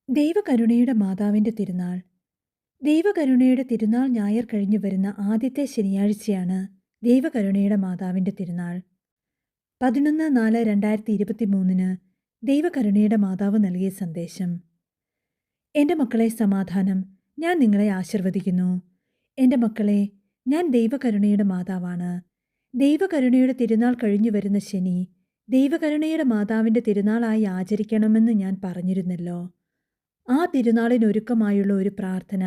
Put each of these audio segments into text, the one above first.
ദൈവകരുണയുടെ മാതാവിൻ്റെ തിരുനാൾ. ദൈവകരുണയുടെ തിരുനാൾ ഞായർ കഴിഞ്ഞു വരുന്ന ആദ്യത്തെ ശനിയാഴ്ചയാണ് ദൈവകരുണയുടെ മാതാവിൻ്റെ തിരുനാൾ. 11/4/2023 ദൈവകരുണയുടെ മാതാവ് നൽകിയ സന്ദേശം. എൻ്റെ മക്കളെ, സമാധാനം. ഞാൻ നിങ്ങളെ ആശീർവദിക്കുന്നു. എൻ്റെ മക്കളെ, ഞാൻ ദൈവകരുണയുടെ മാതാവാണ്. ദൈവകരുണയുടെ തിരുനാൾ കഴിഞ്ഞു വരുന്ന ശനി ദൈവകരുണയുടെ മാതാവിൻ്റെ തിരുനാളായി ആചരിക്കണമെന്ന് ഞാൻ പറഞ്ഞിരുന്നല്ലോ. ആ തിരുനാളിനൊരുക്കമായുള്ള ഒരു പ്രാർത്ഥന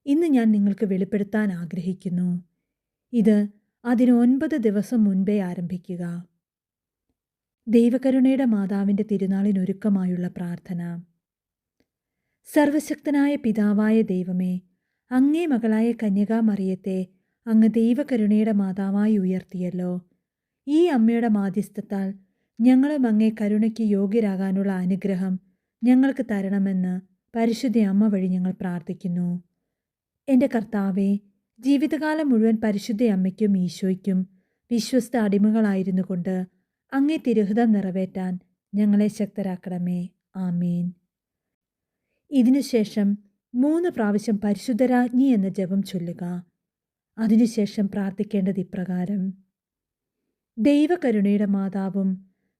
ഇന്ന് ഞാൻ നിങ്ങൾക്ക് വെളിപ്പെടുത്താൻ ആഗ്രഹിക്കുന്നു. ഇത് അതിന് 9 ദിവസം മുൻപേ ആരംഭിക്കുക. ദൈവകരുണയുടെ മാതാവിൻ്റെ തിരുനാളിനൊരുക്കമായുള്ള പ്രാർത്ഥന. സർവശക്തനായ പിതാവായ ദൈവമേ, അങ്ങേ മകളായ കന്യകാമറിയത്തെ അങ്ങ് ദൈവകരുണയുടെ മാതാവായി ഉയർത്തിയല്ലോ. ഈ അമ്മയുടെ മാധ്യസ്ഥത്താൽ ഞങ്ങളും അങ്ങേ കരുണയ്ക്ക് യോഗ്യരാകാനുള്ള അനുഗ്രഹം ഞങ്ങൾക്ക് തരണമെന്ന് പരിശുദ്ധ അമ്മ വഴി ഞങ്ങൾ പ്രാർത്ഥിക്കുന്നു. എൻ്റെ കർത്താവേ, ജീവിതകാലം മുഴുവൻ പരിശുദ്ധ അമ്മയ്ക്കും ഈശോയ്ക്കും വിശ്വസ്ത അടിമകളായിരുന്നു കൊണ്ട് അങ്ങേ തിരുഹിതം നിറവേറ്റാൻ ഞങ്ങളെ ശക്തരാക്കണമേ. ആമേൻ. ഇതിനുശേഷം 3 പ്രാവശ്യം പരിശുദ്ധരാജ്ഞി എന്ന ജപം ചൊല്ലുക. അതിനുശേഷം പ്രാർത്ഥിക്കേണ്ടത് ഇപ്രകാരം: ദൈവകരുണയുടെ മാതാവും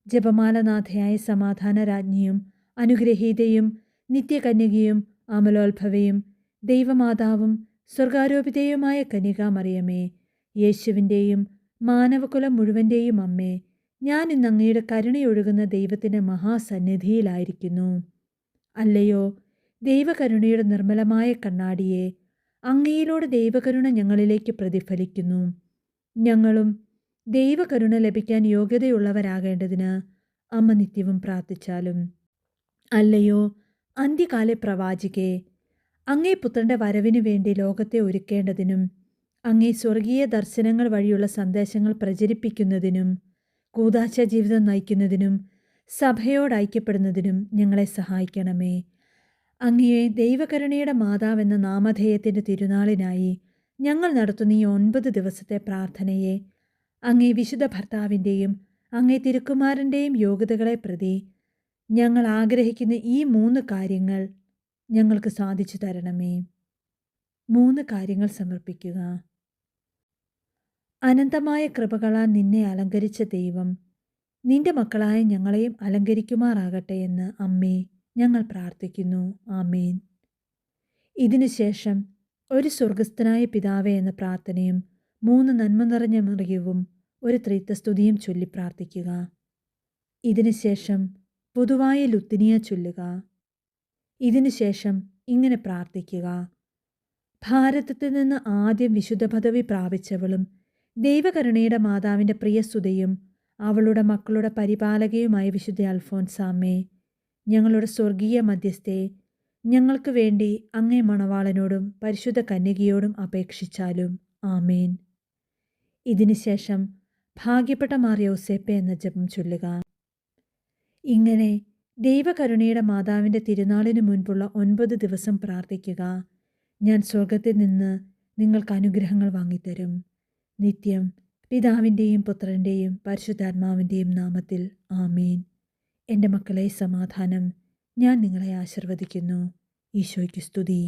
ജപമാലനാഥയായ സമാധാന രാജ്ഞിയും അനുഗ്രഹീതയും നിത്യകന്യകയും അമലോത്ഭവയും ദൈവമാതാവും സ്വർഗാരോപിതയുമായ കന്യകാമറിയമേ, യേശുവിൻ്റെയും മാനവകുലം മുഴുവൻ്റെയും അമ്മേ, ഞാൻ ഇന്ന് അങ്ങയുടെ കരുണയൊഴുകുന്ന ദൈവത്തിൻ്റെ മഹാസന്നിധിയിലായിരിക്കുന്നു. അല്ലയോ ദൈവകരുണയുടെ നിർമ്മലമായ കണ്ണാടിയെ, അങ്ങയിലൂടെ ദൈവകരുണ ഞങ്ങളിലേക്ക് പ്രതിഫലിക്കുന്നു. ഞങ്ങളും ദൈവകരുണ ലഭിക്കാൻ യോഗ്യതയുള്ളവരാകേണ്ടതിന് അമ്മ നിത്യവും പ്രാർത്ഥിച്ചാലും. അല്ലയോ അന്ത്യകാല പ്രവാചികേ, അങ്ങേ പുത്രൻ്റെ വരവിനു വേണ്ടി ലോകത്തെ ഒരുക്കേണ്ടതിനും അങ്ങേ സ്വർഗീയ ദർശനങ്ങൾ വഴിയുള്ള സന്ദേശങ്ങൾ പ്രചരിപ്പിക്കുന്നതിനും കൂദാശ ജീവിതം നയിക്കുന്നതിനും സഭയോട് ഐക്യപ്പെടുന്നതിനും ഞങ്ങളെ സഹായിക്കണമേ. അങ്ങയെ ദൈവകരുണയുടെ മാതാവെന്ന നാമധേയത്തിൻ്റെ തിരുനാളിനായി ഞങ്ങൾ നടത്തുന്ന ഈ 9 ദിവസത്തെ പ്രാർത്ഥനയെ അങ്ങേ വിശുദ്ധ ഭർത്താവിൻ്റെയും അങ്ങേ തിരുക്കുമാരൻ്റെയും യോഗ്യതകളെ പ്രതി ഞങ്ങൾ ആഗ്രഹിക്കുന്ന ഈ 3 കാര്യങ്ങൾ ഞങ്ങൾക്ക് സാധിച്ചു തരണമേ. 3 കാര്യങ്ങൾ സമർപ്പിക്കുക. അനന്തമായ കൃപകളാൽ നിന്നെ അലങ്കരിച്ച ദൈവം നിന്റെ മക്കളായ ഞങ്ങളെയും അലങ്കരിക്കുമാറാകട്ടെ എന്ന് അമ്മേ ഞങ്ങൾ പ്രാർത്ഥിക്കുന്നു. ആമേൻ. ഇതിനുശേഷം ഒരു സ്വർഗസ്ഥനായ പിതാവേ എന്ന പ്രാർത്ഥനയും 3 നന്മ നിറഞ്ഞ മറിയവും ഒരു ത്രിത്വസ്തുതിയും ചൊല്ലി പ്രാർത്ഥിക്കുക. ഇതിനുശേഷം പൊതുവായ ലുത്തിനിയ ചൊല്ലുക. ഇതിനുശേഷം ഇങ്ങനെ പ്രാർത്ഥിക്കുക: ഭാരതത്തിൽ നിന്ന് ആദ്യം വിശുദ്ധ പദവി പ്രാപിച്ചവളും ദൈവകരുണയുടെ മാതാവിൻ്റെ പ്രിയസുതയും അവളുടെ മക്കളുടെ പരിപാലകയുമായ വിശുദ്ധ അൽഫോൻസാമ്മേ, ഞങ്ങളുടെ സ്വർഗീയ മധ്യസ്ഥെ, ഞങ്ങൾക്ക് വേണ്ടി അങ്ങേ മണവാളനോടും പരിശുദ്ധ കന്യകയോടും അപേക്ഷിച്ചാലും. ആമേൻ. ഇതിനുശേഷം ഭാഗ്യപ്പെട്ട മാർ യൗസേപ്പേ എന്ന ജപം ചൊല്ലുക. ഇങ്ങനെ ദൈവകരുണയുടെ മാതാവിൻ്റെ തിരുനാളിന് മുൻപുള്ള 9 ദിവസം പ്രാർത്ഥിക്കുക. ഞാൻ സ്വർഗത്തിൽ നിന്ന് നിങ്ങൾക്ക് അനുഗ്രഹങ്ങൾ വാങ്ങിത്തരും. നിത്യം പിതാവിൻ്റെയും പുത്രൻ്റെയും പരിശുദ്ധാത്മാവിൻ്റെയും നാമത്തിൽ. ആമേൻ. എൻ്റെ മക്കളെ, സമാധാനം. ഞാൻ നിങ്ങളെ ആശീർവദിക്കുന്നു. ഈശോയ്ക്ക് സ്തുതി.